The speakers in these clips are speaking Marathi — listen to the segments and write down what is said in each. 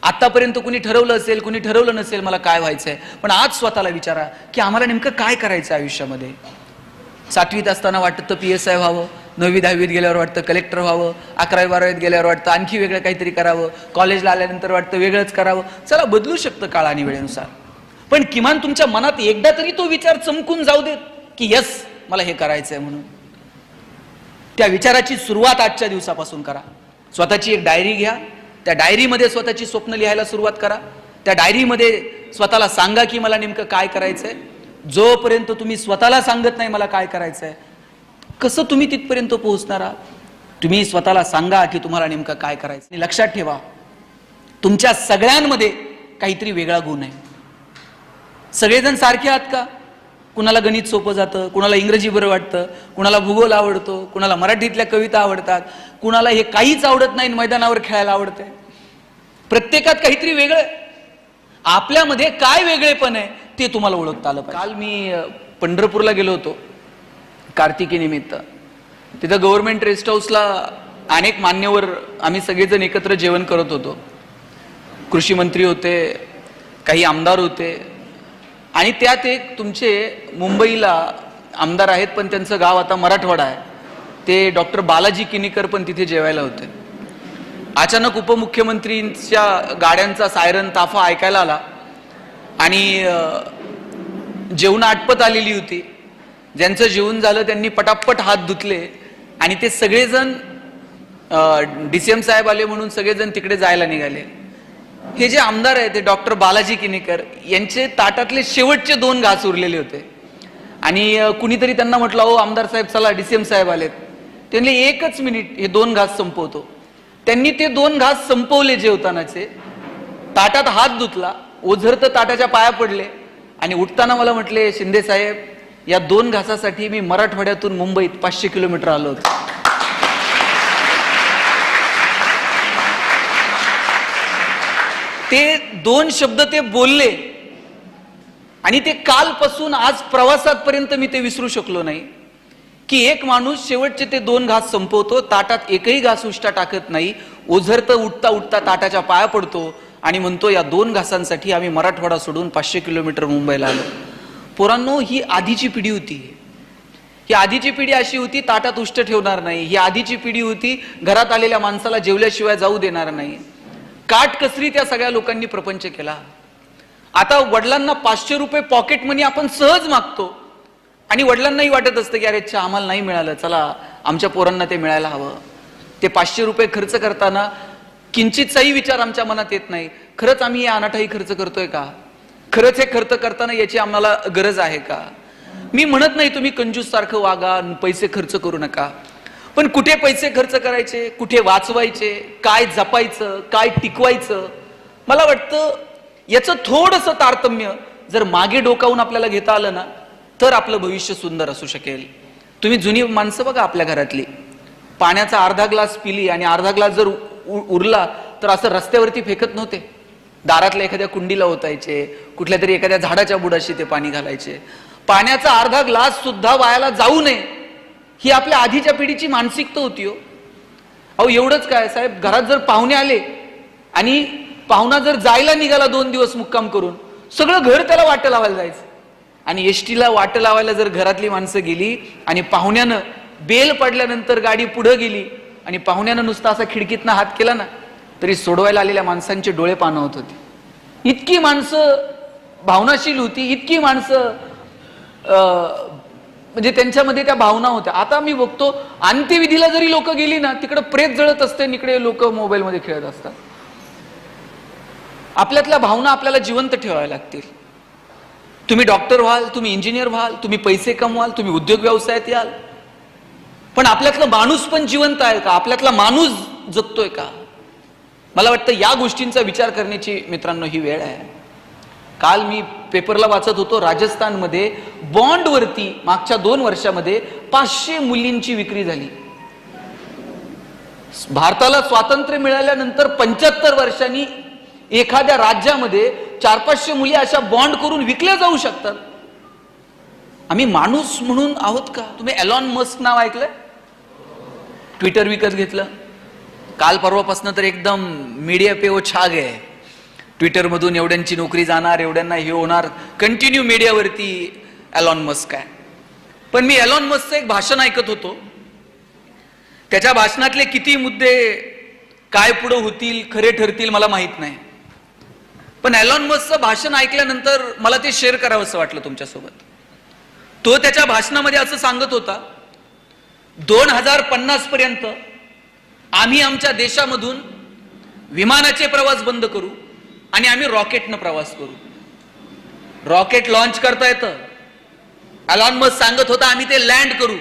आतापर्यंत कुणी ठरवलं असेल, कुणी ठरवलं नसेल मला काय व्हायचंय, पण आज स्वतःला विचारा की आम्हाला नेमकं काय करायचं आयुष्यामध्ये. 7वीत असताना वाटतं PSI व्हावं, 9वी 10वीत गेल्यावर वाटतं कलेक्टर व्हावं, 11वी 12वीत गेल्यावर वाटतं आणखी वेगळं काहीतरी करावं, कॉलेजला आल्यानंतर वाटतं वेगळंच करावं. चला, बदलू शकतं काळ आणि वेळेनुसार, पण किमान तुमच्या मनात एकदा तरी तो विचार चमकून जाऊ देत की यस, मला हे करायचंय म्हणून. त्या विचाराची सुरुवात आजच्या दिवसापासून करा. स्वतःची एक डायरी घ्या, त्या डायरीमध्ये स्वतःची स्वप्न लिहायला सुरुवात करा. त्या डायरीमध्ये स्वतःला सांगा की मला नेमकं काय करायचंय. जोपर्यंत तुम्ही स्वतःला सांगत नाही मला काय करायचंय, कसं तुम्ही तिथपर्यंत पोहोचणार आहात. तुम्ही स्वतःला सांगा की तुम्हाला नेमकं काय करायचं. लक्षात ठेवा, तुमच्या सगळ्यांमध्ये काहीतरी वेगळा गुण आहे. सगळेजण सारखे आहात का? कुणाला गणित सोपं जातं, कुणाला इंग्रजी बरं वाटतं, कुणाला भूगोल आवडतो, कुणाला मराठीतल्या कविता आवडतात, कुणाला हे काहीच आवडत नाही, मैदानावर खेळायला आवडते. प्रत्येकात काहीतरी वेगळं आहे. आपल्यामध्ये काय वेगळेपण आहे ते तुम्हाला ओळखता आलं पाहिजे. काल मी पंढरपूरला गेलो होतो कार्तिकी निमित्त. तिथं गव्हर्नमेंट रेस्ट हाऊसला अनेक मान्यवर आम्ही सगळेजण एकत्र जेवण करत होतो. कृषी मंत्री होते, काही आमदार होते, आणि त्यात एक तुमचे मुंबईला आमदार आहेत पण त्यांचं गाव आता मराठवाडा आहे, ते डॉक्टर बालाजी किनीकर पण तिथे जेवायला होते. अचानक उपमुख्यमंत्रींच्या गाड्यांचा सायरन ताफा ऐकायला आला आणि जेवण आटपत आलेली होती. ज्यांचं जेवण झालं त्यांनी पटापट हात धुतले आणि ते सगळेजण DCM साहेब आले म्हणून सगळेजण तिकडे जायला निघाले. हे जे आमदार आहे ते डॉक्टर बालाजी किनीकर यांचे ताटातले शेवटचे 2 घास उरलेले होते आणि कुणीतरी त्यांना म्हटलं, हो आमदार साहेब चला, DCM साहेब आलेत. त्यांनी 1च मिनिट हे 2 घास संपवतो. त्यांनी ते 2 घास संपवले जेवतानाचे, ताटात हात धुतला, ओझरत ताटाच्या पाया पडले आणि उठताना मला म्हटले, शिंदे साहेब, या 2 घासासाठी मी मराठवाड्यातून मुंबईत 500 किलोमीटर आलो होतो. ते 2 शब्द ते बोलले आणि ते कालपासून आज प्रवासापर्यंत मी ते विसरू शकलो नाही की एक माणूस शेवटचे ते 2 घास संपवतो, ताटात एकही घास उष्टा टाकत नाही, ओझरत उठता उठता ताटाच्या पाया पडतो आणि म्हणतो, या 2 घासांसाठी आम्ही मराठवाडा सोडून 500 किलोमीटर मुंबईला आलो. पोरांनो, ही आधीची पिढी होती. ही आधीची पिढी अशी होती, ताटात उष्ट ठेवणार नाही. ही आधीची पिढी होती, घरात आलेल्या माणसाला जेवल्याशिवाय जाऊ देणार नाही. काटकसरी त्या सगळ्या लोकांनी प्रपंच केला. आता वडिलांना 500 रुपये पॉकेट मनी आपण सहज मागतो आणि वडिलांनाही वाटत असतं की अरे अच्छा, आम्हाला नाही मिळालं, चला आमच्या पोरांना ते मिळायला हवं. ते 500 रुपये खर्च करताना किंचितचाही विचार आमच्या मनात येत नाही, खरंच आम्ही हे अनाठाई खर्च करतोय का? खरंच हे खर्च करताना याची आम्हाला गरज आहे का? मी म्हणत नाही तुम्ही कंजूस सारखं वागा, पैसे खर्च करू नका, पण कुठे पैसे खर्च करायचे, कुठे वाचवायचे, काय जपायचं, काय टिकवायचं, मला वाटतं याचं थोडंसं तारतम्य जर मागे डोकावून आपल्याला घेता आलं ना, तर आपलं भविष्य सुंदर असू शकेल. तुम्ही जुनी माणसं बघा आपल्या घरातली, पाण्याचा अर्धा ग्लास पिली आणि अर्धा ग्लास जर उरला तर असं रस्त्यावरती फेकत नव्हते. दारातल्या एखाद्या कुंडीला ओतायचे, कुठल्या तरी एखाद्या झाडाच्या बुडाशी ते पाणी घालायचे. पाण्याचा अर्धा ग्लास सुद्धा वायाला जाऊ नये, ही आपल्या आधीच्या पिढीची मानसिकता होती. अहो एवढंच काय साहेब, घरात जर पाहुणे आले आणि पाहुणा जर जायला निघाला 2 दिवस मुक्काम करून, सगळं घर त्याला वाटं लावायला जायचं. आणि एसटीला वाटं लावायला जर घरातली माणसं गेली आणि पाहुण्यानं बेल पडल्यानंतर गाडी पुढे गेली आणि पाहुण्यानं नुसता असा खिडकीतनं हात केला ना, तरी सोडवायला आलेल्या माणसांचे डोळे पाणवत होते. इतकी माणसं भावनाशील होती, इतकी माणसं म्हणजे त्यांच्यामध्ये त्या भावना होत्या. आता मी बघतो अंत्यविधीला जरी लोक गेली ना, तिकडे प्रेत जळत असते, इकडे लोक मोबाईलमध्ये खेळत असतात. आपल्यातल्या भावना आपल्याला जिवंत ठेवाव्या लागतील. तुम्ही डॉक्टर व्हाल, तुम्ही इंजिनियर व्हाल, तुम्ही पैसे कमवाल, तुम्ही उद्योग व्यवसायात याल, पण आपल्यातला माणूस पण जिवंत आहे का? आपल्यातला माणूस जगतोय का? मला वाटतं या गोष्टींचा विचार करण्याची मित्रांनो ही वेळ आहे. काल मी पेपरला वाचत होतो, राजस्थानमध्ये बॉन्डवरती मागच्या 2 वर्षामध्ये 500 मुलींची विक्री झाली. भारताला स्वातंत्र्य मिळाल्यानंतर 75 वर्षांनी एखाद्या राज्यामध्ये 400-500 मुली अशा बॉन्ड करून विकल्या जाऊ शकतात. आम्ही माणूस म्हणून आहोत का? तुम्ही एलॉन मस्क नाव ऐकलंय? ट्विटर विकत घेतलं. काल परवापासून तर एकदम मीडिया पे वो छा गए. ट्विटरमधून एवढ्यांची नोकरी जाणार, एवढ्यांना हे होणार, कंटिन्यू मीडियावरती एलॉन मस्क आहे. पण मी एलॉन मस्कचं एक भाषण ऐकत होतो. त्याच्या भाषणातले किती मुद्दे काय पुढे होतील, खरे ठरतील मला माहित नाही. पण एलॉन मस्कचं भाषण ऐकल्यानंतर मला ते शेअर करावं असं वाटलं तुमच्यासोबत. तो त्याच्या भाषणामध्ये असं सांगत होता, 2050 पर्यंत आम्ही आमच्या देशामधून विमानाचे प्रवास बंद करू आणि आम्ही रॉकेटनं प्रवास करू. रॉकेट लॉन्च करता येतं. एलॉन मस्क सांगत होता आम्ही ते लँड करू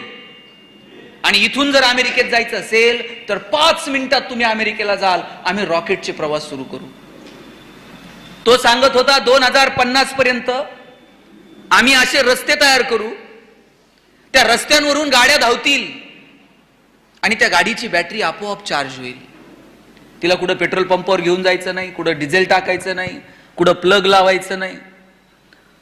आणि इथून जर अमेरिकेत जायचं असेल तर 5 मिनिटात तुम्ही अमेरिकेला जाल, आम्ही रॉकेटचे प्रवास सुरू करू. तो सांगत होता 2050 पर्यंत आम्ही असे रस्ते तयार करू, त्या रस्त्यांवरून गाड्या धावतील आणि त्या गाडीची बॅटरी आपोआप चार्ज होईल. तिला कुठं पेट्रोल पंपावर घेऊन जायचं नाही, कुठं डिझेल टाकायचं नाही, कुठं प्लग लावायचं नाही.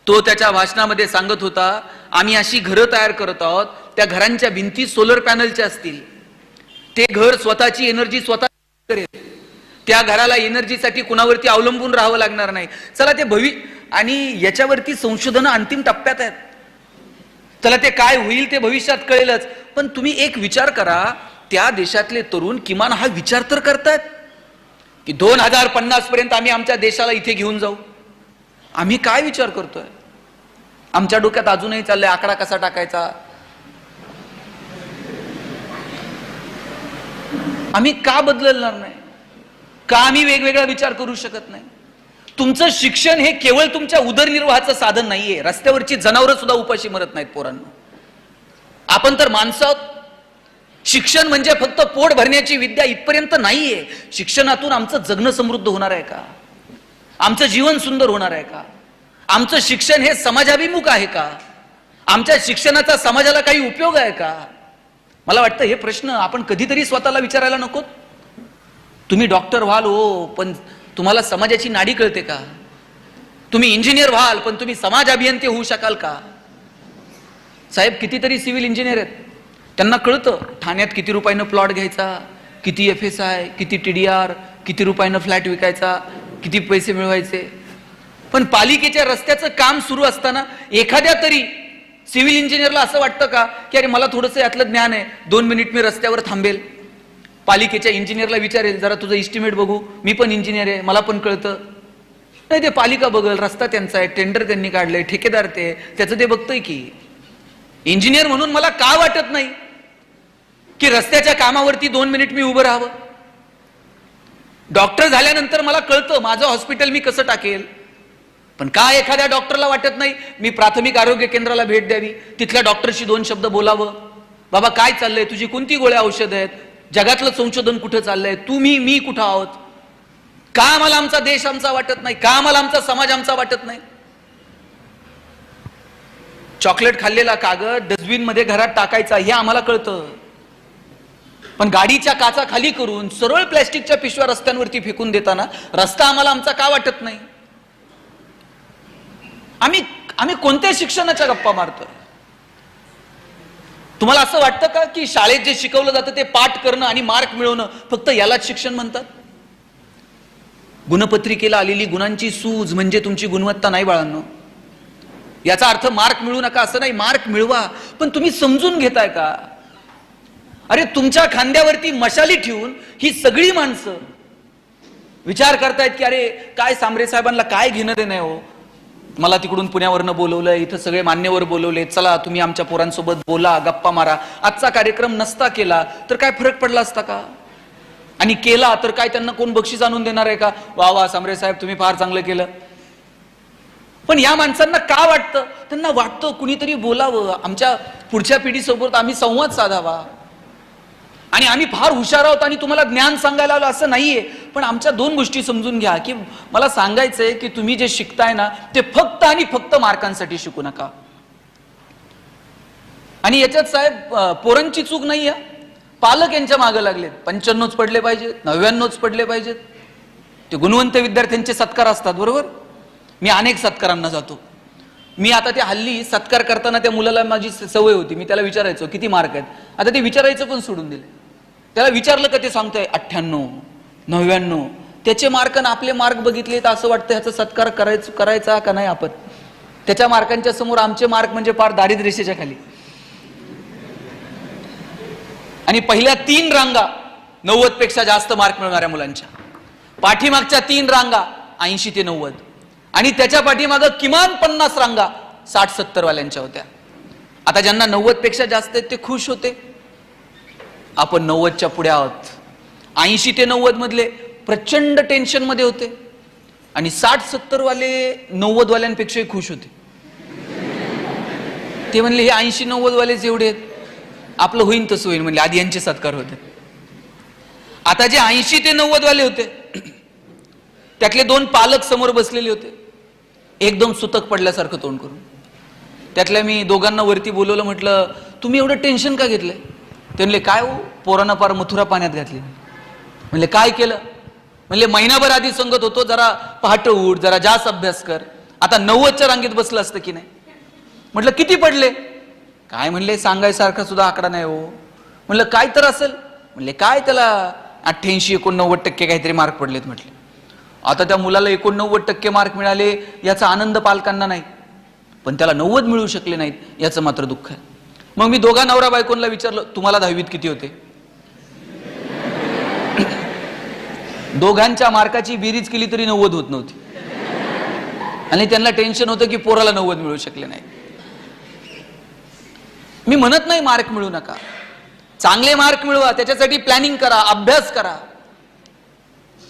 तो त्याच्या भाषणामध्ये सांगत होता आम्ही अशी घरं तयार करत आहोत, त्या घरांच्या भिंती सोलर पॅनलच्या असतील. ते घर स्वतःची एनर्जी स्वतः करेल. त्या घराला एनर्जीसाठी कुणावरती अवलंबून राहावं लागणार नाही. चला ते आणि याच्यावरती संशोधन अंतिम टप्प्यात आहेत. चला ते काय होईल ते भविष्यात कळेलच. पण तुम्ही एक विचार करा, त्या देशातले तरुण किमान हा विचार तर करतायत की 2050 पर्यंत आम्ही आमच्या देशाला इथे घेऊन जाऊ. आम्ही काय विचार करतोय? आमच्या डोक्यात अजूनही चाललंय आकडा कसा टाकायचा. आम्ही का बदलणार नाही? का आम्ही वेगवेगळा विचार करू शकत नाही? तुमचं शिक्षण हे केवळ तुमच्या उदरनिर्वाहाचं साधन नाहीये. रस्त्यावरची जनावरं सुद्धा उपाशी मरत नाहीत पोरांना. आपण तर माणसं आहोत. शिक्षण म्हणजे फक्त पोट भरण्याची विद्या इथपर्यंत नाहीये. शिक्षणातून आमचं जगणं समृद्ध होणार आहे का? आमचं जीवन सुंदर होणार आहे का? आमचं शिक्षण हे समाजाभिमुख आहे का? आमच्या शिक्षणाचा समाजाला काही उपयोग आहे का? मला वाटतं हे प्रश्न आपण कधीतरी स्वतःला विचारायला नको. तुम्ही डॉक्टर व्हाल हो, पण तुम्हाला समाजाची नाडी कळते का? तुम्ही इंजिनियर व्हाल, पण तुम्ही समाज अभियंते होऊ शकाल का? साहेब कितीतरी सिव्हिल इंजिनियर आहेत, त्यांना कळतं ठाण्यात किती रुपयानं प्लॉट घ्यायचा, किती FSI, किती TDR, किती रुपयानं फ्लॅट विकायचा, किती पैसे मिळवायचे. पण पालिकेच्या रस्त्याचं काम सुरू असताना एखाद्या तरी सिव्हिल इंजिनियरला असं वाटतं का की अरे मला थोडंसं यातलं ज्ञान आहे, 2 मिनिट मी रस्त्यावर थांबेल, पालिकेच्या इंजिनियरला विचारेल जरा तुझं इस्टिमेट बघू, मी पण इंजिनियर आहे मला पण कळतं. नाही, ते पालिका बघल, रस्ता त्यांचा आहे, टेंडर त्यांनी काढलंय, ठेकेदार ते त्याचं ते बघतोय की. इंजिनियर म्हणून मला का वाटत नाही की रस्त्याच्या कामावरती 2 मिनिट मी उभं राहावं? डॉक्टर झाल्यानंतर मला कळतं माझं हॉस्पिटल मी कसं टाकेल. पण का एखाद्या डॉक्टरला वाटत नाही मी प्राथमिक आरोग्य केंद्राला भेट द्यावी, तिथल्या डॉक्टरशी 2 शब्द बोलावं, बाबा काय चाललंय, तुझी कोणती गोळ्या औषध आहेत, जगातलं संशोधन कुठं चाललंय, तुम्ही मी कुठं आहोत? का आम्हाला आमचा देश आमचा वाटत नाही? का आम्हाला आमचा समाज आमचा वाटत नाही? चॉकलेट खाल्लेला कागद डस्टबिन मध्ये घरात टाकायचा हे आम्हाला कळतं, पण गाडीच्या काचा खाली करून सरळ प्लॅस्टिकच्या पिशव्या रस्त्यांवरती फेकून देताना रस्ता आम्हाला आमचा का वाटत नाही? आम्ही कोणत्या शिक्षणाच्या गप्पा मारतोय? तुम्हाला असं वाटतं का की शाळेत जे शिकवलं जातं ते पाठ करणं आणि मार्क मिळवणं फक्त यालाच शिक्षण म्हणतात? गुणपत्रिकेला आलेली गुणांची सूज म्हणजे तुमची गुणवत्ता नाही बाळांनो. याचा अर्थ मार्क मिळू नका असं नाही, मार्क मिळवा, पण तुम्ही समजून घेताय का? अरे तुमच्या खांद्यावरती मशाली ठेवून ही सगळी माणसं विचार करतायत की अरे काय सांबरे साहेबांना काय घेणं देणं आहे हो, मला तिकडून पुण्यावरनं बोलवलंय, इथं सगळे मान्यवर बोलवले, चला तुम्ही आमच्या पोरांसोबत बोला, गप्पा मारा. आजचा कार्यक्रम नसता केला तर काय फरक पडला असता का? आणि केला तर काय त्यांना कोण बक्षीस आणून देणार आहे का? वा वा सांबरे साहेब तुम्ही फार चांगलं केलं. पण या माणसांना का वाटतं? त्यांना वाटतं कुणीतरी बोलावं, आमच्या पुढच्या पिढीसोबत आम्ही संवाद साधावा, आणि आम्ही फार हुशार आहोत आणि तुम्हाला ज्ञान सांगायला आलो असं नाहीये. पण आमच्या 2 गोष्टी समजून घ्या की मला सांगायचंय की तुम्ही जे शिकताय ना ते फक्त आणि फक्त मार्कांसाठी शिकू नका. आणि याच्यात साहेब पोरांची चूक नाही आहे, पालक यांच्या मागे लागलेत. 95च पडले पाहिजेत, 99च पडले पाहिजेत. ते गुणवंत विद्यार्थ्यांचे सत्कार असतात बरोबर. मी अनेक सत्कारांना जातो. मी आता ते हल्ली सत्कार करताना त्या मुलाला माझी सवय होती, मी त्याला विचारायचो किती मार्क आहेत. आता ते विचारायचं पण सोडून दिले. त्याला विचारलं का ते सांगतोय 98, 99, त्याचे मार्क आणि आपले मार्क बघितले तर असं वाटतं ह्याचा सत्कार करायचा का नाही आपण. त्याच्या मार्कांच्या समोर आमचे मार्क म्हणजे फार दारिद्र्य रेषेच्या खाली. आणि पहिल्या 3 रांगा 90 पेक्षा जास्त मार्क मिळणाऱ्या मुलांच्या, पाठीमागच्या 3 रांगा 80 ते 90, आणि त्याच्या पाठीमागं किमान 50 रांगा 60-70 वाल्यांच्या होत्या. आता ज्यांना 90 पेक्षा जास्त आहेत ते खुश होते. आपण 90च्या पुढे आहोत. 80 ते 90 मधले प्रचंड टेन्शन मध्ये होते, आणि 60-70 वाले 90 वाल्यांपेक्षाही खुश होते. ते म्हणले हे 80-90 वालेच एवढे आहेत, आपलं होईन तसं होईल म्हणले. आधी यांचे सत्कार होते. आता जे 80 ते 90 वाले होते त्यातले 2 पालक समोर बसलेले होते, एकदम सुतक पडल्यासारखं तोंड करून. त्यातल्या मी दोघांना वरती बोलवलं, म्हटलं तुम्ही एवढं टेन्शन का घेतलंय. ते म्हणले काय हो, पोरांना पार मथुरा पाण्यात घातली. म्हणले काय केलं. म्हणले महिनाभर आधी सांगत होतो जरा पहाटे उठ, जरा जास्त अभ्यास कर, आता 90च्या रांगेत बसलं असतं की नाही. म्हटलं किती पडले. काय म्हणले सांगायसारखा सुद्धा आकडा नाही हो. म्हणलं काय तर असेल. म्हणले काय त्याला 88-89% काहीतरी मार्क पडलेत. म्हटले आता त्या मुलाला 89% मार्क मिळाले याचा आनंद पालकांना नाही, पण त्याला 90 मिळू शकले नाहीत याचं मात्र दुःख आहे. मग मी दोघा नवरा बायकोंना विचारलं तुम्हाला 10वीत किती होते. दोघांच्या मार्काची बेरीज केली तरी 90 होत नव्हती, आणि त्यांना टेन्शन होतं की पोराला 90 मिळू शकले नाही. मी म्हणत नाही मार्क मिळू नका, चांगले मार्क मिळवा, त्याच्यासाठी प्लॅनिंग करा, अभ्यास करा,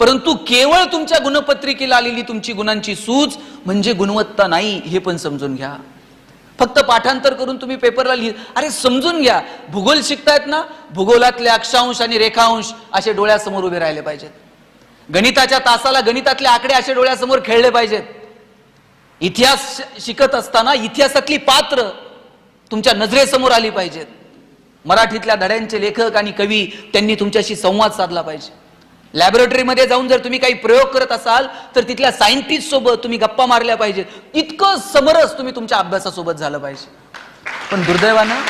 परंतु केवळ तुमच्या गुणपत्रिकेला आलेली तुमची गुणांची सूज म्हणजे गुणवत्ता नाही हे पण समजून घ्या. फक्त पाठांतर करून तुम्ही पेपरला अरे समजून घ्या. भूगोल शिकतायत ना, भूगोलातले अक्षांश आणि रेखांश असे डोळ्यासमोर उभे राहिले पाहिजेत. गणिताच्या तासाला गणितातले आकडे असे डोळ्यासमोर खेळले पाहिजेत. इतिहास शिकत असताना इतिहासातली पात्र तुमच्या नजरेसमोर आली पाहिजेत. मराठीतल्या धड्यांचे लेखक आणि कवी त्यांनी तुमच्याशी संवाद साधला पाहिजे. लॅबोरेटरीमध्ये जाऊन जर तुम्ही काही प्रयोग करत असाल तर तिथल्या सायंटिस्ट सोबत तुम्ही गप्पा मारल्या पाहिजेत. इतकं समरस तुम्ही तुमच्या अभ्यासासोबत झालं पाहिजे. पण दुर्दैवानं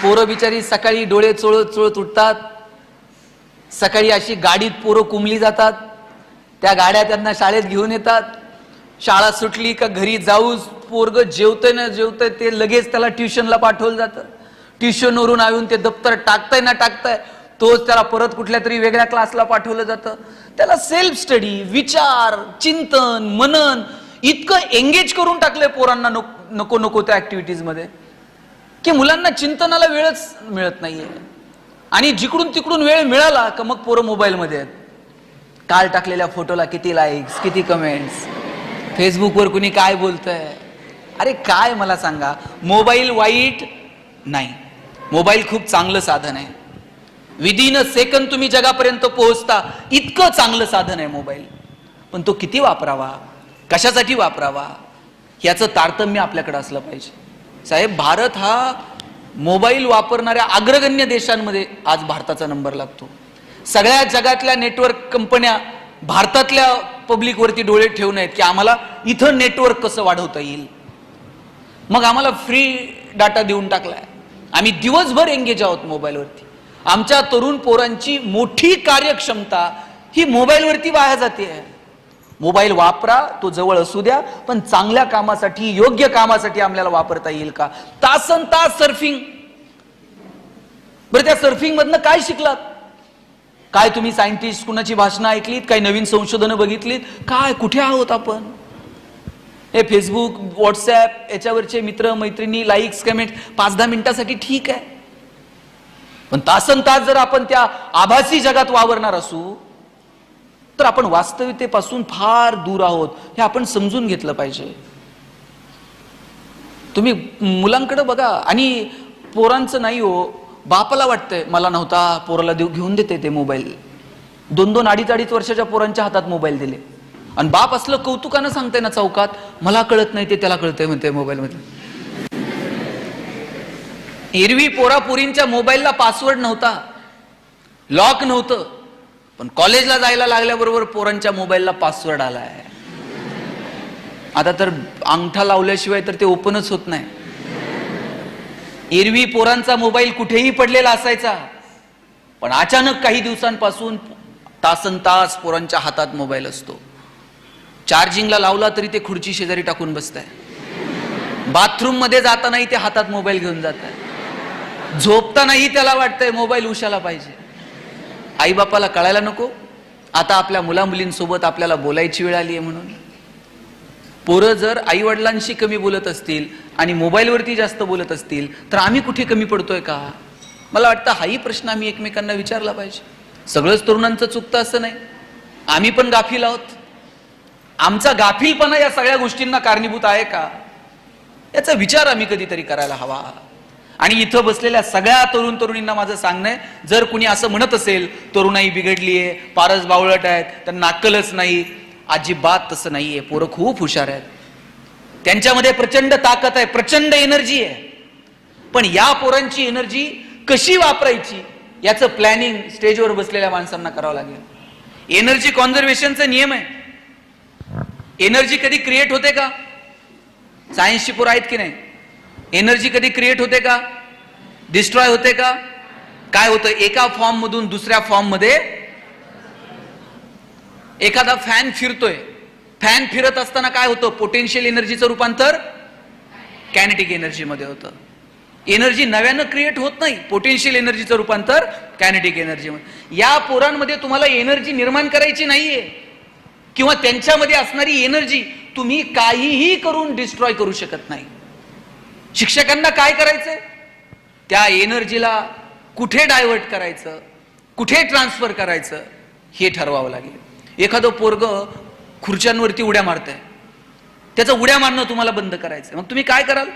पोरं बिचारी सकाळी डोळे चोळत चोळत उठतात. सकाळी अशी गाडीत पोरं कुंबली जातात, त्या गाड्या त्यांना शाळेत घेऊन येतात. शाळा सुटली का घरी जाऊच पोरग जेवतंय ना जेवतंय ते लगेच त्याला ट्युशनला पाठवलं जातं. ट्युशनवरून येऊन ते दप्तर टाकताय ना टाकताय तोच त्याला परत कुठल्या तरी वेगळ्या क्लासला पाठवलं जातं. त्याला सेल्फ स्टडी, विचार, चिंतन, मनन इतकं एंगेज करून टाकलंय पोरांना नको नको त्या ऍक्टिव्हिटीज मध्ये की मुलांना चिंतनाला वेळच मिळत नाहीये. आणि जिकडून तिकडून वेळ मिळाला का मग पोरं मोबाईलमध्ये आहेत. काल टाकलेल्या फोटोला किती लाईक्स, किती कमेंट्स, फेसबुकवर कुणी काय बोलतंय. अरे काय मला सांगा, मोबाईल वाईट नाही, मोबाईल खूप चांगलं साधन आहे. विदिन अ सेकंद तुम्ही जगापर्यंत पोहोचता इतकं चांगलं साधन आहे मोबाईल. पण तो किती वापरावा, कशासाठी वापरावा याचं तारतम्य आपल्याकडे असलं पाहिजे. साहेब, भारत हा मोबाईल वापरणाऱ्या अग्रगण्य देशांमध्ये आज भारताचा नंबर लागतो. सगळ्या जगातल्या नेटवर्क कंपन्या भारतातल्या पब्लिक वरती डोळे ठेवून आहेत की आम्हाला इथं नेटवर्क कसं वाढवता येईल. मग आम्हाला फ्री डाटा देऊन टाकलाय. आम्ही दिवसभर एंगेज आहोत मोबाईलवरती. आमच्या तरुण पोरांची मोठी कार्यक्षमता ही मोबाईलवरती वाया जाते. मोबाईल वापरा, तो जवळ असू द्या, पण चांगल्या कामासाठी, योग्य कामासाठी आपल्याला वापरता येईल का. तासन तास सर्फिंग. बरं, त्या सर्फिंग मधनं काय शिकलात. काय तुम्ही सायंटिस्ट कुणाची भाषणं ऐकलीत, काही नवीन संशोधनं बघितलीत, काय कुठे आहोत आपण. हे फेसबुक, व्हॉट्सॲप याच्यावरचे मित्र मैत्रिणी, लाईक्स, कमेंट 5-10 मिनिटासाठी ठीक आहे, पण तासन तास जर आपण त्या आभासी जगात वावरणार असू तर आपण वास्तविकतेपासून फार दूर आहोत. हे आपण समजून घेतलं पाहिजे. तुम्ही मुलांकडे बघा. आणि पोरांचं नाही हो, बापाला वाटतंय मला नव्हता, पोराला घेऊन देते ते मोबाईल. 2-2, 2.5 वर्षाच्या पोरांच्या हातात मोबाईल दिले, आणि बाप असलं कौतुकानं सांगताय ना चौकात, मला कळत नाही ते त्याला कळतंय म्हणते मोबाईल मध्ये. एरवी पोरापोरींच्या मोबाईलला पासवर्ड नव्हता, लॉक नव्हतं, पण कॉलेजला जायला लागल्याबरोबर पोरांच्या मोबाईलला पासवर्ड आलाय. आता तर अंगठा लावल्याशिवाय तर ते ओपनच होत नाही. एरवी पोरांचा मोबाईल कुठेही पडलेला असायचा, पण अचानक काही दिवसांपासून तासनतास पोरांच्या हातात मोबाईल असतो. चार्जिंगला लावला तरी ते खुर्ची शेजारी टाकून बसताय. बाथरूम मध्ये जातानाही ते हातात मोबाईल घेऊन जात आहे. झोपतानाही त्याला वाटतंय मोबाईल उशाला पाहिजे. आई बापाला कळायला नको आता आपल्या मुला मुलींसोबत आपल्याला बोलायची वेळ आली आहे म्हणून. पोरं जर आई वडिलांशी कमी बोलत असतील आणि मोबाईलवरती जास्त बोलत असतील तर आम्ही कुठे कमी पडतोय का? मला वाटतं हाही प्रश्न आम्ही एकमेकांना विचारला पाहिजे. सगळंच तरुणांचं चुकतं असं नाही, आम्ही पण गाफील आहोत. आमचा गाफीलपणा या सगळ्या गोष्टींना कारणीभूत आहे का, याचा विचार आम्ही कधीतरी करायला हवा. आणि इथं बसलेल्या सगळ्या तरुण तरुणींना माझं सांगणं आहे, जर कुणी असं म्हणत असेल तरुणाई बिघडलीये, पारस बावळट आहेत, त्यांना अक्कलच नाही, अजिबात तसं नाहीये. पोरं खूप हुशार आहेत, त्यांच्यामध्ये प्रचंड ताकद आहे, प्रचंड एनर्जी आहे. पण या पोरांची एनर्जी कशी वापरायची याचं प्लॅनिंग स्टेजवर बसलेल्या माणसांना करावं लागेल. एनर्जी कॉन्झर्वेशनचा नियम आहे. एनर्जी कधी क्रिएट होते का? सायन्सची पोरं आहेत की नाही? एनर्जी कधी क्रिएट होते का? डिस्ट्रॉय होते का? काय होतं, एका फॉर्म मधून दुसऱ्या फॉर्म मध्ये. एखादा फॅन फिरतोय, फॅन फिरत असताना काय होतं, पोटेन्शियल एनर्जीचं रूपांतर कायनेटिक एनर्जी मध्ये होतं. एनर्जी नव्यानं क्रिएट होत नाही, पोटेन्शियल एनर्जीचं रूपांतर कायनेटिक एनर्जी मध्ये. या पोरांमध्ये तुम्हाला एनर्जी निर्माण करायची नाहीये, किंवा त्यांच्यामध्ये असणारी एनर्जी तुम्ही काहीही करून डिस्ट्रॉय करू शकत नाही. शिक्षकांना काय करायचंय, त्या एनर्जीला कुठे डायव्हर्ट करायचं, कुठे ट्रान्सफर करायचं हे ठरवावं लागेल. एखादं पोरग खुर्च्यांवरती उड्या मारतंय, त्याचं उड्या मारणं तुम्हाला बंद करायचं, मग तुम्ही काय कराल?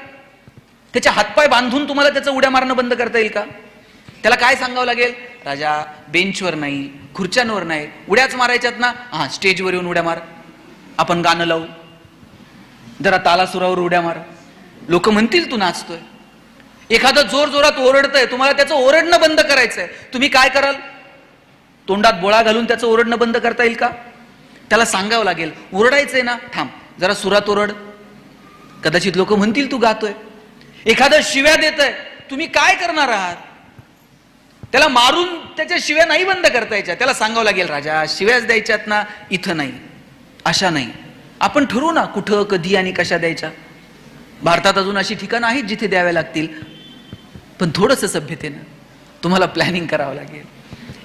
त्याचे हातपाय बांधून तुम्हाला त्याचं उड्या मारणं बंद करता येईल का? त्याला काय सांगावं लागेल, राजा बेंचवर नाही, खुर्च्यांवर नाही, उड्याच मारायच्यात ना, हा स्टेजवर येऊन उड्या मार, आपण गाणं लावू, जरा तालासुरावर उड्या मार, लोक म्हणतील तू नाचतोय. एखादं जोर जोरात ओरडतंय, तुम्हाला त्याचं ओरडणं बंद करायचंय, तुम्ही काय कराल? तोंडात बोळा घालून त्याचं ओरडणं बंद करता येईल का? त्याला सांगावं लागेल, ओरडायचंय ना, थांब जरा सुरात ओरड, कदाचित लोक म्हणतील तू गातोय. एखादं शिव्या देतंय, तुम्ही काय करणार आहात? त्याला मारून त्याच्या शिव्या नाही बंद करता यायच्या, त्याला सांगावं लागेल, राजा शिव्याच द्यायच्यात ना, इथं नाही, अशा नाही, आपण ठरवू ना कुठं, कधी आणि कशा द्यायच्या. भारतात अजून अशी ठिकाणं आहेत जिथे द्याव्या लागतील, पण थोडंसं सभ्यतेनं तुम्हाला प्लॅनिंग करावं लागेल.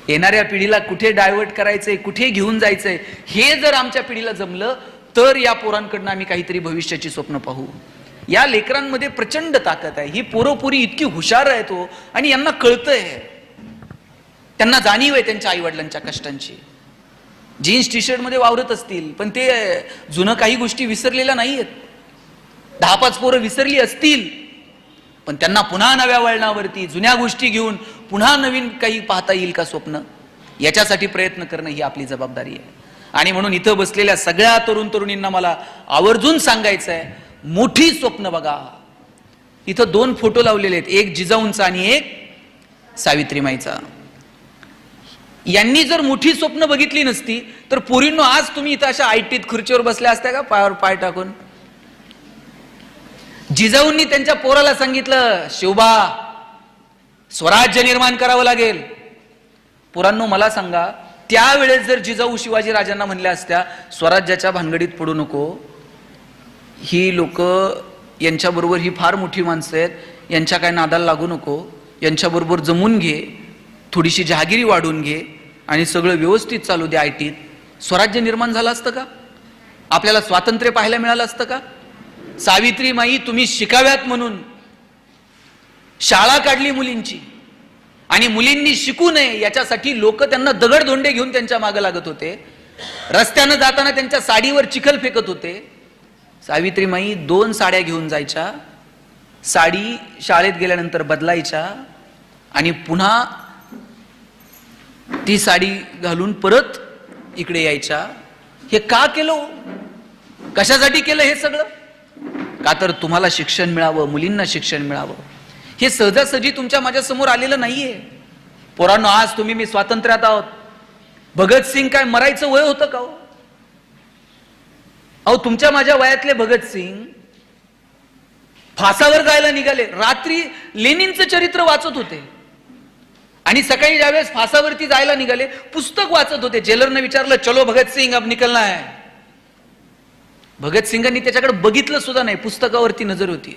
येणाऱ्या पिढीला कुठे डायव्हर्ट करायचंय, कुठे घेऊन जायचंय, हे जर आमच्या पिढीला जमलं तर या पोरांकडनं आम्ही काहीतरी भविष्याची स्वप्न पाहू. या लेकरांमध्ये प्रचंड ताकद आहे. ही पोरपोरी इतकी हुशार आहेत हो, आणि यांना कळतंय, त्यांना जाणीव आहे त्यांच्या आई वडिलांच्या कष्टांची. जीन्स टी शर्ट मध्ये वावरत असतील, पण ते जुनं काही गोष्टी विसरलेल्या नाहीयेत. 10-5 पोरं विसरली असतील, पण त्यांना पुन्हा नव्या वळणावरती जुन्या गोष्टी घेऊन पुन्हा नवीन काही पाहता येईल का स्वप्न, याच्यासाठी प्रयत्न करणं ही आपली जबाबदारी आहे. आणि म्हणून इथं बसलेल्या सगळ्या तरुण तरुणींना मला आवर्जून सांगायचं आहे, मोठी स्वप्न बघा. इथं 2 फोटो लावलेले आहेत, एक जिजाऊंचा आणि एक सावित्रीमाईचा. यांनी जर मोठी स्वप्न बघितली नसती तर पोरींनो आज तुम्ही इथं अशा आयटीत खुर्चीवर बसल्या असत्या का, पायावर पाय टाकून? जिजाऊंनी त्यांच्या पोराला सांगितलं, शिवबा स्वराज्य निर्माण करावं लागेल. पोरांनो मला सांगा, त्यावेळेस जर जिजाऊ शिवाजी राजांना म्हणल्या असत्या स्वराज्याच्या भानगडीत पडू नको, ही लोक यांच्याबरोबर ही फार मोठी माणसं आहेत, यांच्या काय नादाला लागू नको, यांच्याबरोबर जमून घे, थोडीशी जहागिरी वाढून घे आणि सगळं व्यवस्थित चालू दे आयटीत, स्वराज्य निर्माण झालं असतं का? आपल्याला स्वातंत्र्य पाहायला मिळालं असतं का? सावित्रीमाई तुम्ही शिकाव्यात म्हणून शाळा काढली मुलींची, आणि मुलींनी शिकू नये याच्यासाठी लोक त्यांना दगडधोंडे घेऊन त्यांच्या मागे लागत होते. रस्त्यानं जाताना त्यांच्या साडीवर चिखल फेकत होते. सावित्रीमाई 2 साड्या घेऊन जायच्या, साडी शाळेत गेल्यानंतर बदलायच्या आणि पुन्हा ती साडी घालून परत इकडे यायच्या. हे का केलं, कशासाठी केलं हे सगळं? का तर तुम्हाला शिक्षण मिळावं, मुलींना शिक्षण मिळावं. हे सहजासहजी तुमच्या माझ्या समोर आलेलं नाहीये. पोरांनो आज तुम्ही मी स्वातंत्र्यात आहोत. भगतसिंग काय मरायचं वय होतं का? अहो तुमच्या माझ्या वयातले भगतसिंग फासावर जायला निघाले, रात्री लेनिनचं चरित्र वाचत होते आणि सकाळी ज्यावेळेस फासावरती जायला निघाले पुस्तक वाचत होते. जेलरने विचारलं, चलो भगत सिंग अब निकलना है. भगत सिंगांनी त्याच्याकडे बघितलं सुद्धा नाही, पुस्तकावरती नजर होती.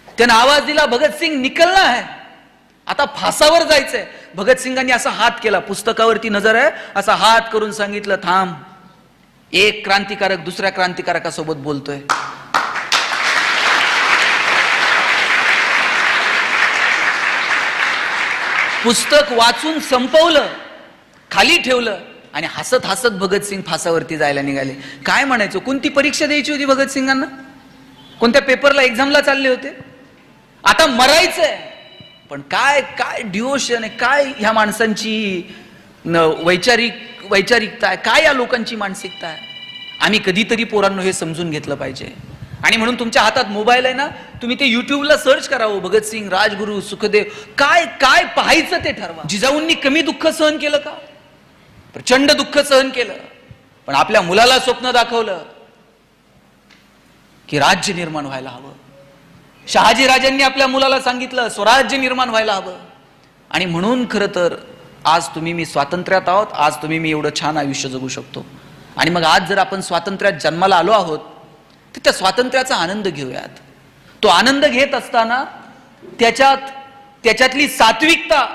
त्यानं आवाज दिला, भगत सिंग निकलना है, आता फासावर जायचंय. भगत सिंगांनी असा हात केला, पुस्तकावरती नजर आहे, असा हात करून सांगितलं, थांब, एक क्रांतिकारक दुसऱ्या क्रांतिकारकासोबत बोलतोय. पुस्तक वाचून संपवलं, खाली ठेवलं आणि हसत हसत भगतसिंग फासावरती जायला निघाले. काय म्हणायचं, कोणती परीक्षा द्यायची होती भगत सिंगांना, कोणत्या पेपरला एक्झामला चालले होते, आता मरायचंय. पण काय काय डिवोशन आहे, काय ह्या माणसांची वैचारिकता आहे, काय या लोकांची मानसिकता आहे. आम्ही कधीतरी पोरांनो हे समजून घेतलं पाहिजे. आणि म्हणून तुमच्या हातात मोबाईल आहे ना, तुम्ही ते युट्यूबला सर्च करावं, भगतसिंग, राजगुरू, सुखदेव, काय काय पाहायचं ते ठरवा. जिजाऊंनी कमी दुःख सहन केलं का, प्रचंड दुःख सहन केलं, पण आपल्या मुलाला स्वप्न दाखवलं की राज्य निर्माण व्हायला हवं. शहाजी राजांनी आपल्या मुलाला सांगितलं स्वराज्य निर्माण व्हायला हवं. आणि म्हणून खरं तर आज तुम्ही मी स्वातंत्र्यात आहोत, आज तुम्ही मी एवढं छान आयुष्य जगू शकतो. आणि मग आज जर आपण स्वातंत्र्यात जन्माला आलो आहोत तर त्या स्वातंत्र्याचा आनंद घेऊयात. तो आनंद घेत असताना त्याच्यातली सात्विकता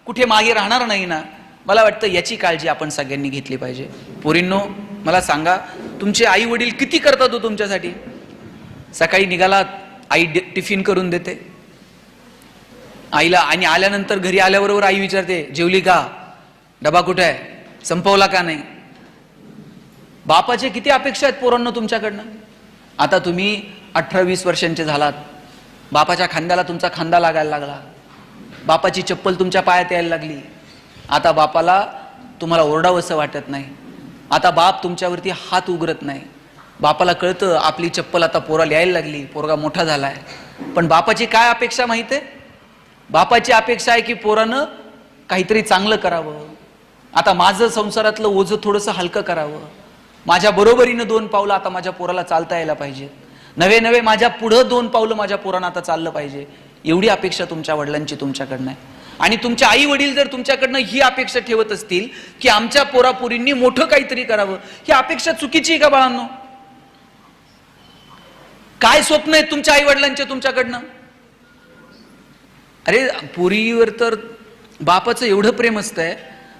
कुठे मागे राहणार नाही ना, मला वाटतं याची काळजी आपण सगळ्यांनी घेतली पाहिजे. पोरींनो, मला सांगा, तुमचे आई वडील किती करतात हो तुमच्यासाठी. सकाळी निघालात, आई टिफिन करून देते आईला, आणि आल्यानंतर घरी आल्याबरोबर आई विचारते, जेवली का, डबा कुठे आहे, संपवला का नाही. बापाचे किती अपेक्षा आहेत पोरांनो तुमच्याकडनं. आता तुम्ही 18-20 वर्षांचे झालात, बापाच्या खांद्याला तुमचा खांदा लागायला लागला, बापाची चप्पल तुमच्या पायात यायला लागली. आता बापाला तुम्हाला ओरडावंसं वाटत नाही, आता बाप तुमच्यावरती हात उघडत नाही. बापाला कळतं आपली चप्पल आता पोराला यायला लागली, पोरगा मोठा झालाय. पण बापाची काय अपेक्षा माहित आहे, बापाची अपेक्षा आहे की पोरानं काहीतरी चांगलं करावं, आता माझं संसारातलं ओझं थोडंसं हलकं करावं, माझ्या बरोबरीनं 2 पावलं आता माझ्या पोराला चालता यायला पाहिजे, नवे माझ्या पुढं 2 पावलं माझ्या पोरानं आता चाललं पाहिजे. एवढी अपेक्षा तुमच्या वडिलांची तुमच्याकडनं आहे. आणि तुमच्या आई वडील जर तुमच्याकडनं ही अपेक्षा ठेवत असतील की आमच्या पोरापोरींनी मोठं काहीतरी करावं, ही अपेक्षा चुकीची आहे का बाळांनो. काय स्वप्न आहेत तुमच्या आई वडिलांचे तुमच्याकडनं. अरे पोरीवर तर बापाचं एवढं प्रेम असतंय,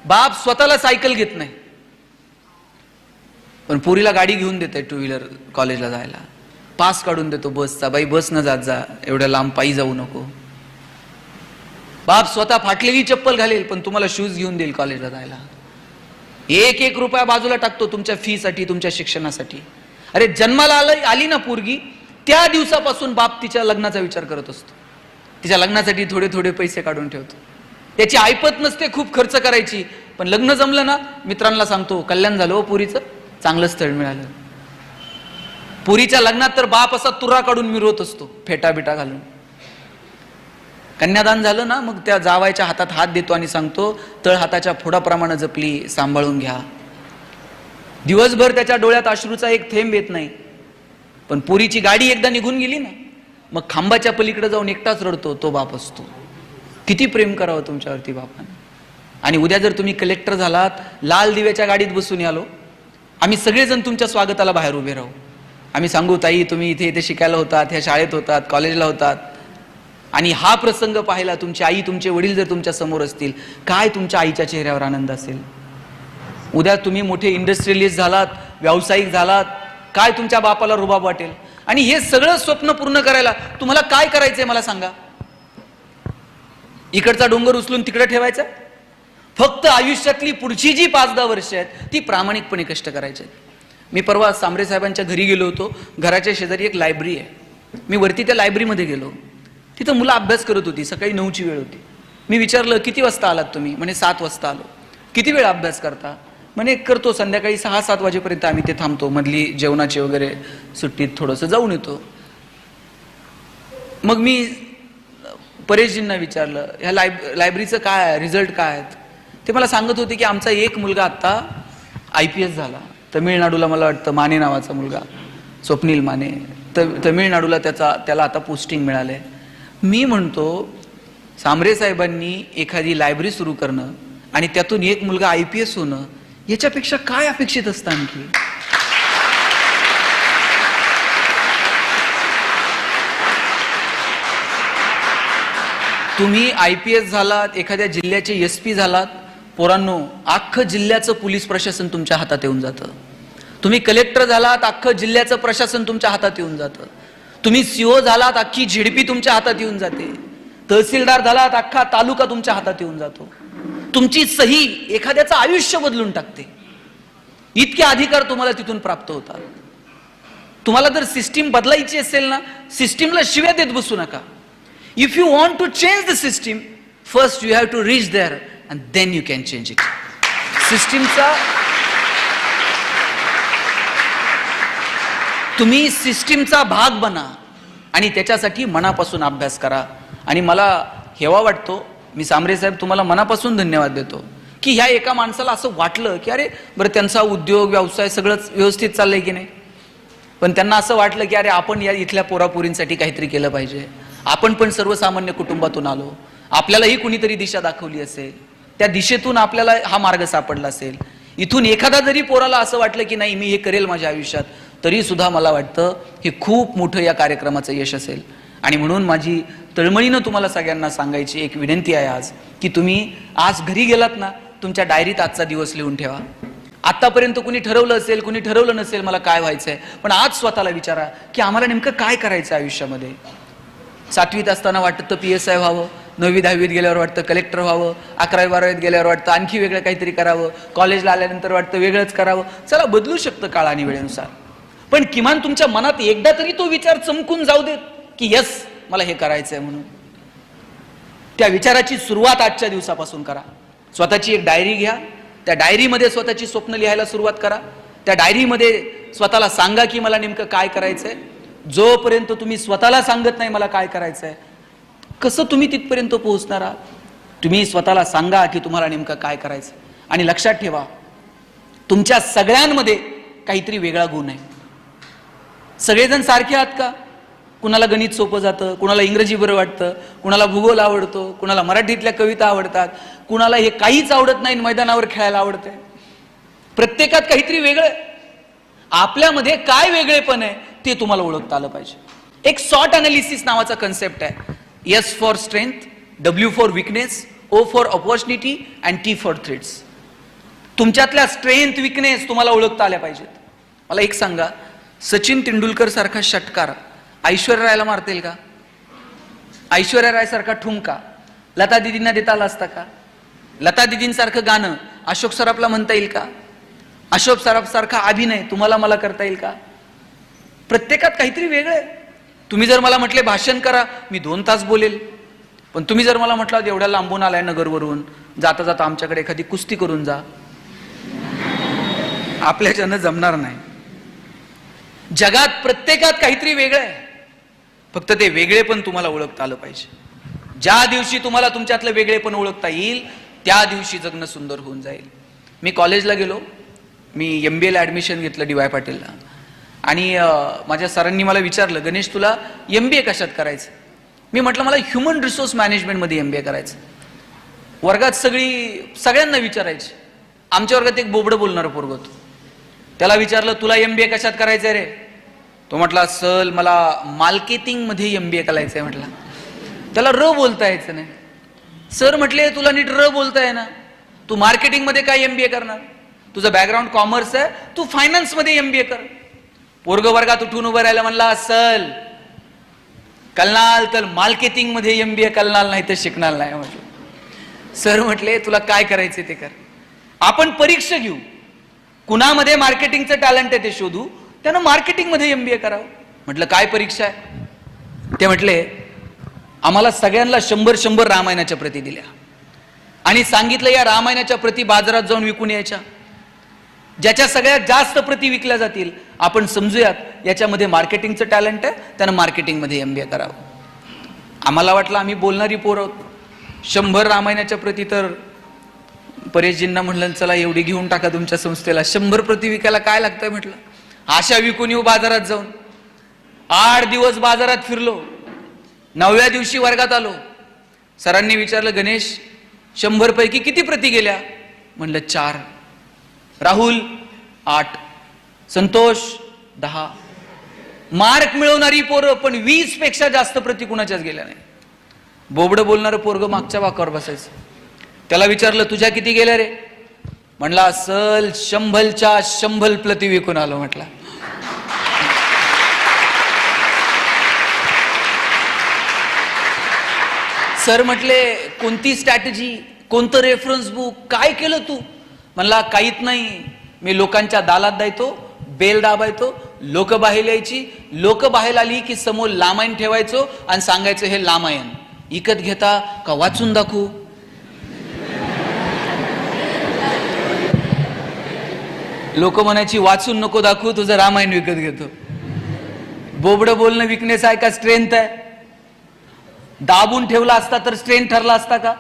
बाप स्वतःला सायकल घेत नाही पण पोरीला गाडी घेऊन देते, 2 व्हीलर कॉलेजला जायला, पास काढून देतो बसचा, बाई बस न जात जा, एवढ्या लांब पायी जाऊ नको. बाप स्वतः फाटलेली चप्पल घालेल पण तुम्हाला शूज घेऊन देईल कॉलेजला जायला. 1-1 रुपया बाजूला टाकतो तुमच्या फी साठी, तुमच्या शिक्षणासाठी. अरे जन्माला आली ना पोरगी, त्या दिवसापासून बाप तिच्या लग्नाचा विचार करत असतो, तिच्या लग्नासाठी थोडे पैसे काढून ठेवतो. त्याची ऐपत नसते खूप खर्च करायची, पण लग्न जमलं ना मित्रांना सांगतो, कल्याण झालं हो पुरीचं, चांगलं स्थळ मिळालं. पुरीच्या लग्नात तर बाप असा तुरा काढून मिरवत असतो, फेटा बिटा घालून. कन्यादान झालं ना, मग त्या जावायच्या हातात हात देतो आणि सांगतो, तळ हाताच्या फोडाप्रमाणे जपली, सांभाळून घ्या. दिवसभर त्याच्या डोळ्यात अश्रूचा एक थेंब येत नाही. पण पुरीची गाडी एकदा निघून गेली ना, मग खांबाच्या पलीकडे जाऊन एकटाच रडतो तो बाप असतो. किती प्रेम करावं तुमच्यावरती बापाने. आणि उद्या जर तुम्ही कलेक्टर झालात, लाल दिव्याच्या गाडीत बसून आलो, आम्ही सगळेजण तुमच्या स्वागताला बाहेर उभे राहू. आम्ही सांगू, ताई तुम्ही इथे शिकायला होतात, ह्या शाळेत होतात, कॉलेजला होतात, आणि हा प्रसंग पाहिला, तुमची आई तुमचे वडील जर तुमच्या समोर असतील, काय तुमच्या आईच्या चेहऱ्यावर आनंद असेल. उद्या तुम्ही मोठे इंडस्ट्रियलिस्ट झालात, व्यावसायिक झालात, काय तुमच्या बापाला रुबाब वाटेल. आणि हे सगळं स्वप्न पूर्ण करायला तुम्हाला काय करायचंय मला सांगा. इकडचा डोंगर उचलून तिकडे ठेवायचा. फक्त आयुष्यातली पुढची जी 5-10 वर्ष आहेत ती प्रामाणिकपणे कष्ट करायचे आहेत. मी परवा सांबरे साहेबांच्या घरी गेलो होतो. घराच्या शेजारी एक लायब्ररी आहे. मी वरती त्या लायब्ररीमध्ये गेलो. तिथं मुलं अभ्यास करत होती. सकाळी 9ची वेळ होती. मी विचारलं, किती वाजता आलात तुम्ही? म्हणे 7 वाजता आलो. किती वेळ अभ्यास करता? म्हणे करतो संध्याकाळी 6-7 वाजेपर्यंत आम्ही ते थांबतो, मधली जेवणाची वगैरे सुट्टीत थोडंसं जाऊन येतो. मग मी परेशजींना विचारलं, ह्या लायब्ररीचं काय आहे, रिझल्ट काय आहेत? ते मला सांगत होते की आमचा एक मुलगा आत्ता IPS झाला. तमिळनाडूला मला वाटतं माने नावाचा मुलगा, स्वप्नील माने, तमिळनाडूला त्याला आता पोस्टिंग मिळालंय. मी म्हणतो सांबरे साहेबांनी एखादी लायब्ररी सुरू करणं आणि त्यातून एक मुलगा IPS होणं याच्यापेक्षा काय अपेक्षित असतं आणखी. तुम्ही IPS झालात, एखाद्या जिल्ह्याचे SP झालात, पोरांनो अख्खं जिल्ह्याचं पोलीस प्रशासन तुमच्या हातात येऊन जातं. तुम्ही कलेक्टर झालात, अख्खं जिल्ह्याचं प्रशासन तुमच्या हातात येऊन जातं. तुम्ही CO झालात, अख्खी ZP तुमच्या हातात येऊन जाते. तहसीलदार झालात, अख्खा तालुका तुमच्या हातात येऊन जातो. तुमची सही एखाद्याचं आयुष्य बदलून टाकते. इतके अधिकार तुम्हाला तिथून प्राप्त होतात. तुम्हाला जर सिस्टीम बदलायची असेल ना, सिस्टीमला शिव्या देत बसू नका. If you want to change the system, first you have to reach there and then you can change it. तुम्ही सिस्टीमचा भाग बना आणि त्याच्यासाठी मनापासून अभ्यास करा. आणि मला हेवा वाटतो, मी सांबरे साहेब तुम्हाला मनापासून धन्यवाद देतो की ह्या एका माणसाला असं वाटलं की अरे बरं त्यांचा उद्योग व्यवसाय सगळंच व्यवस्थित चाललंय की नाही, पण त्यांना असं वाटलं की अरे आपण या इथल्या पोरापोरींसाठी काहीतरी केलं पाहिजे. आपण पण सर्वसामान्य कुटुंबातून आलो, आपल्यालाही कुणीतरी दिशा दाखवली असेल, त्या दिशेतून आपल्याला हा मार्ग सापडला असेल. इथून एखादा जरी पोराला असं वाटलं की नाही मी हे करेल माझ्या आयुष्यात, तरी सुद्धा मला वाटतं हे खूप मोठं या कार्यक्रमाचं यश असेल. आणि म्हणून माझी तळमळीनं तुम्हाला सगळ्यांना सांगायची एक विनंती आहे आज, की तुम्ही आज घरी गेलात ना, तुमच्या डायरीत आजचा दिवस लिहून ठेवा. आतापर्यंत कुणी ठरवलं असेल, कुणी ठरवलं नसेल मला काय व्हायचंय, पण आज स्वतःला विचारा की आम्हाला नेमकं काय करायचं आयुष्यामध्ये. 7वीत असताना वाटतं PSI व्हावं, 9वी 10वीत गेल्यावर वाटतं कलेक्टर व्हावं, 11वी 12वीत गेल्यावर वाटतं आणखी वेगळं काहीतरी करावं, कॉलेजला आल्यानंतर वाटतं वेगळंच करावं. चला बदलू शकतं काळ आणि वेळेनुसार, पण किमान तुमच्या मनात एकदा तरी तो विचार चमकून जाऊ देत की यस मला हे करायचंय म्हणून. त्या विचाराची सुरुवात आजच्या दिवसापासून करा. स्वतःची एक डायरी घ्या, त्या डायरीमध्ये स्वतःची स्वप्न लिहायला सुरुवात करा. त्या डायरीमध्ये स्वतःला सांगा की मला नेमकं काय करायचंय. जोपर्यंत तुम्ही स्वतःला सांगत नाही मला काय करायचंय, कसं तुम्ही तिथपर्यंत पोहोचणार आहात. तुम्ही स्वतःला सांगा की तुम्हाला नेमकं काय करायचं. आणि लक्षात ठेवा, तुमच्या सगळ्यांमध्ये काहीतरी वेगळा गुण आहे. सगळेजण सारखे आहात का? कुणाला गणित सोपं जातं, कुणाला इंग्रजी बरं वाटतं, कुणाला भूगोल आवडतो, कुणाला मराठीतल्या कविता आवडतात, कुणाला हे काहीच आवडत नाही, मैदानावर खेळायला आवडतंय. प्रत्येकात काहीतरी वेगळं. आपल्यामध्ये काय वेगळेपण आहे ते तुम्हाला ओळखता आलं पाहिजे. एक सॉर्ट अनालिसिस नावाचा कन्सेप्ट आहे. S for strength, W for weakness, O for opportunity and T for threats. तुमच्यातल्या स्ट्रेंथ विकनेस तुम्हाला ओळखता आल्या पाहिजेत. मला एक सांगा, सचिन तेंडुलकर सारखा षटकार ऐश्वर्या रायला मारता येईल का? ऐश्वर्या राय सारखा ठुमका लता दिदींना देता आला असता का? लता दिदींसारखं गाणं अशोक सराफला म्हणता येईल का? अशोक सराफ सारखा अभिनय तुम्हाला मला करता येईल का? प्रत्येकात काहीतरी वेगळं आहे. तुम्ही जर मला म्हटले भाषण करा, मी 2 तास बोलेल. पण तुम्ही जर मला म्हटलं एवढ्या लांबून आलाय नगरवरून, जाता जाता आमच्याकडे एखादी कुस्ती करून जा, आपल्याच्यानं जमणार नाही. जगात प्रत्येकात काहीतरी वेगळं आहे. फक्त ते वेगळे पण तुम्हाला ओळखता आलं पाहिजे. ज्या दिवशी तुम्हाला तुमच्यातलं वेगळे पण ओळखता येईल, त्या दिवशी जगणं सुंदर होऊन जाईल. मी कॉलेजला गेलो, मी MBA ला ऍडमिशन घेतलं DY पाटीलला. आणि माझ्या सरांनी मला विचारलं, गणेश तुला MBA कशात करायचं? मी म्हटलं मला ह्युमन रिसोर्स मॅनेजमेंटमध्ये MBA करायचं. वर्गात सगळ्यांना विचारायचे. आमच्या वर्गात एक बोबडं बोलणारं पोरग होतं. त्याला विचारलं तुला MBA कशात करायचंय रे? तो म्हटला सर मला मार्केटिंग मध्ये MBA करायचंय. म्हटलं त्याला र बोलता यायचं नाही. सर म्हटले तुला नीट र बोलता आहे ना, तू मार्केटिंग मध्ये काय MBA करणार? तुझं बॅकग्राऊंड कॉमर्स आहे, तू फायनान्स मध्ये MBA कर. पोरग वर्गात उठून उभं राहिला, म्हणला सर कलनाल तर मार्केटिंग मध्ये MBA कलनाल नाही तर शिकणार नाही. म्हटलं सर म्हटले तुला काय करायचे ते कर, आपण परीक्षा घेऊ, कुणामध्ये मार्केटिंगचं टॅलेंट आहे ते शोधू, त्यानं मार्केटिंग मध्ये MBA करावं. म्हटलं काय परीक्षा आहे? ते म्हटले आम्हाला सगळ्यांना 100 रामायणाच्या प्रती दिल्या आणि सांगितलं या रामायणाच्या प्रती बाजारात जाऊन विकून यायच्या. ज्याच्या सगळ्यात जास्त प्रती विकल्या जातील आपण समजूयात याच्यामध्ये मार्केटिंगचं टॅलेंट आहे, त्यानं मार्केटिंग मध्ये MBA करावं. आम्हाला वाटलं आम्ही बोलणारी पोरं आहोत. 100 रामायणाच्या प्रती तर परेशजींना म्हणलं चला एवढी घेऊन टाका तुमच्या संस्थेला. 100 प्रती विकायला काय लागतंय म्हटलं, आशा विकून येऊ बाजारात जाऊन. 8 दिवस बाजारात फिरलो, 9व्या दिवशी वर्गात आलो. सरांनी विचारलं, गणेश 100 पैकी किती प्रती गेल्या? म्हणलं 4. राहुल 8, संतोष 10. मार्क मिळवणारी पोरं पण 20 पेक्षा जास्त प्रती कुणाच्याच गेल्या नाही. बोबडं बोलणारं पोरग मागच्या वाकावर बसायचं. त्याला विचारलं, तुझ्या किती गेल्या रे? म्हणला, असल 100च्या 100 प्रती विकून आलो. म्हटला, सर म्हटले, कोणती स्ट्रॅटेजी, कोणतं रेफरन्स बुक, काय केलं तू? म्हणला, काहीच नाही, मी लोकांच्या दालात द्यायचो, बेल दाबायचो, लोक बाहेर यायची, लोक बाहेर आली की समोर लामायण ठेवायचो आणि सांगायचं, हे लामायण इकत घेता का वाचून दाखवू? लोक म्हणायची, वाचून नको दाखवू, तुझं रामायण विकत घेतो. बोबडं बोलणं विकनेस आहे का स्ट्रेंथ आहे? दाबून ठेवला असता तर स्ट्रेंथ ठरला असता का?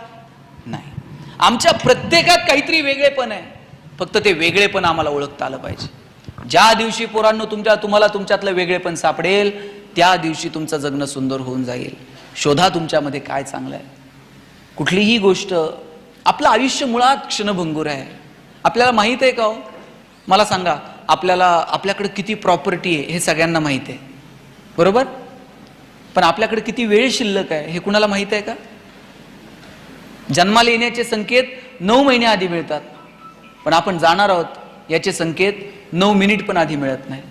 नाही. आमच्या प्रत्येकात काहीतरी वेगळेपण आहे, फक्त ते वेगळेपण आम्हाला ओळखता आलं पाहिजे. ज्या दिवशी पोरांनो तुम्हाला तुमच्यातलं वेगळेपण सापडेल, त्या दिवशी तुमचं जगणं सुंदर होऊन जाईल. शोधा तुमच्यामध्ये काय चांगलं आहे. कुठलीही गोष्ट, आपलं आयुष्य मुळात क्षणभंगूर आहे. आपल्याला माहित आहे का हो? मला सांगा, आपल्याकडे किती प्रॉपर्टी आहे हे सगळ्यांना माहित आहे, बरोबर? पण आपल्याकडे किती वेळ शिल्लक आहे हे कुणाला माहित आहे का? जन्माला येण्याचे संकेत 9 महिने आधी मिळतात, पण आपण जाणार आहोत याचे संकेत 9 मिनिट पण आधी मिळत नाही.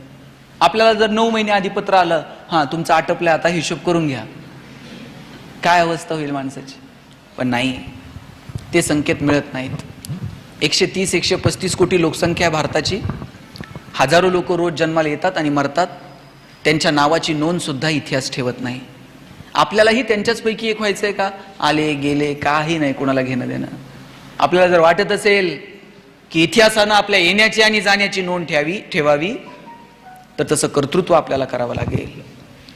आपल्याला जर 9 महिने आधी पत्र आलं, हां तुमचं आटपलंय, आता हिशोब करून घ्या, काय अवस्था होईल माणसाची? पण नाही, ते संकेत मिळत नाहीत. 130-135 कोटी लोकसंख्या आहे भारताची. हजारो लोक रोज जन्माला येतात आणि मरतात, त्यांच्या नावाची नोंद सुद्धा इतिहास ठेवत नाही. आपल्यालाही त्यांच्याचपैकी एक व्हायचंय का? आले गेले काही नाही, कोणाला घेणं देणं. आपल्याला जर वाटत असेल की इतिहासानं आपल्या येण्याची आणि जाण्याची नोंद ठेवावी, तर तसं कर्तृत्व आपल्याला करावं लागेल.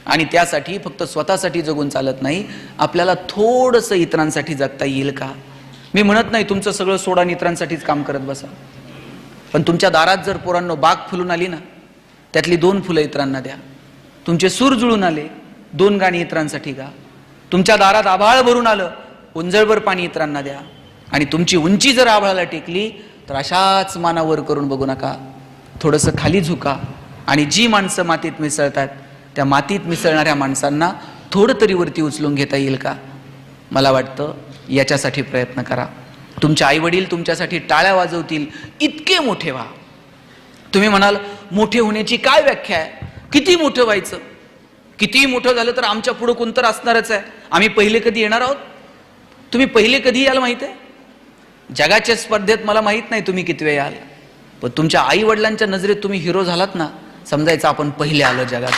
आणि त्यासाठी फक्त स्वतःसाठी जगून चालत नाही, आपल्याला थोडंसं इतरांसाठी जगता येईल का? मी म्हणत नाही तुमचं सगळं सोडा आणि इतरांसाठीच काम करत बसा, पण तुमच्या दारात जर पोरांनो बाग फुलून आली ना, त्यातली 2 फुलं इतरांना द्या. तुमचे सूर जुळून आले, 2 गाणी इतरांसाठी गा. तुमच्या दारात आभाळ भरून आलं, उंजळभर पाणी इतरांना द्या. आणि तुमची उंची जर आभाळाला टेकली तर अशाच मानावर करून बघू नका, थोडंसं खाली झुका. आणि जी माणसं मातीत मिसळतात, त्या मातीत मिसळणाऱ्या माणसांना थोडं तरी वरती उचलून घेता येईल का? मला वाटतं याच्यासाठी प्रयत्न करा. तुमचे आईवडील तुमच्यासाठी टाळ्या वाजवतील, इतके मोठे व्हा. तुम्ही म्हणाल, मोठे होण्याची काय व्याख्या आहे? किती मोठं व्हायचं? किती मोठं झालं तर आमच्या पुढं कोणतर असणारच आहे. आम्ही पहिले कधी येणार आहोत? तुम्ही पहिले कधी याल माहित आहे? जगाच्या स्पर्धेत मला माहित नाही तुम्ही किती वेळ याल, पण तुमच्या आई वडिलांच्या नजरेत तुम्ही हिरो झालात ना, समजायचं आपण पहिले आलो जगात.